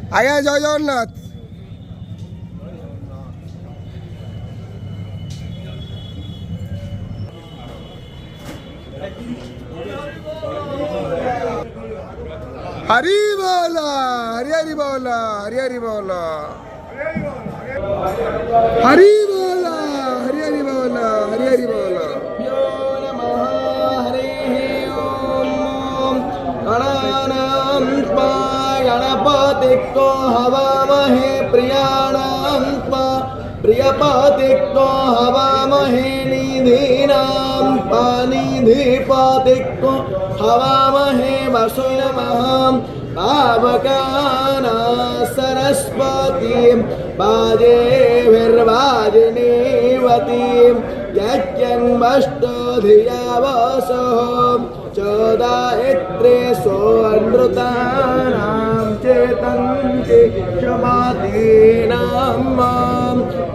आज्ञा जय जगन्नाथ। हरि बोला, हरि हरि बोला, हरि हरि बोला, हरि बोला, हरि हरि बोला, हरि हरि बोला। गणपतिको हवामहे प्रियाणां प्रियपतिको हवामहे निधीनां निधिपतिको हवामहे वसो नमः पावकाना सरस्वतीं बाजेभिर्वाजिनीवतीं यज्ञन्वष्टो धिया वसो चोदायत्रे सोऽनृतानां चेतन्ति क्षमादीनां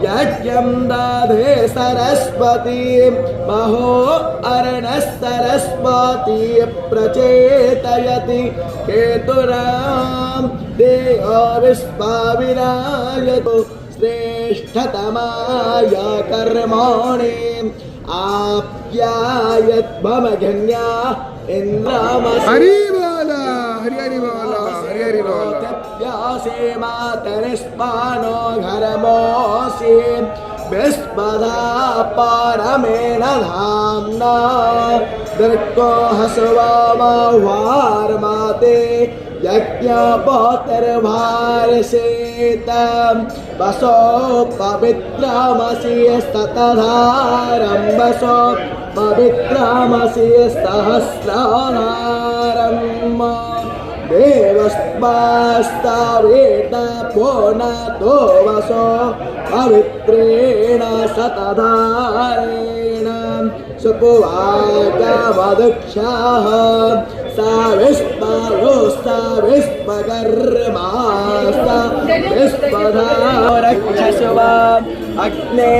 यज्ञं दधे सरस्वती महो अर्णः सरस्वती प्रचेतयति केतुरां देयो विश्वाविराजतु श्रेष्ठतमाय कर्मणि आप्यायद्भमघन्या इन्द्रामसि। हरि बोला, हरि हरि बोला, हरि हरि बोला। प्यासे मातरिस्मानो घरमोऽसि विस्पदा परमेण धाम्ना दृक्को हसवामह्वार्माते यज्ञपोतिर्भारसेतं वसो पवित्रमसि स्ततधारं वसो पवित्रमसि सहस्राधारं देवस्मास्तावेत पुनतो वसो पवित्रेण शतधारेण सुपुवाचमदक्षाः सा विस्मकर्मा सा विस्पदा रक्षसुवा अग्ने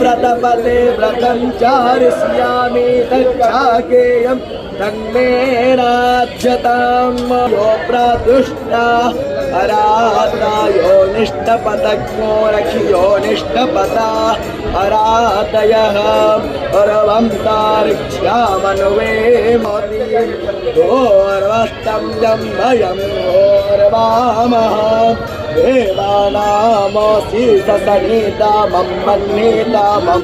व्रतपते व्रतं चारिष्यामि तच्छाकेयं तन्मे राज्यतां यो प्रतुष्टा अरातायो निष्ठपतज्ञो रक्षियो निष्ठपता अरातयः अर्वं तारिक्ष्यामनुवे घोर्वस्तं जम्भयं घोर्वामः देवानामोऽसि ससनीता मम मन्नीता मम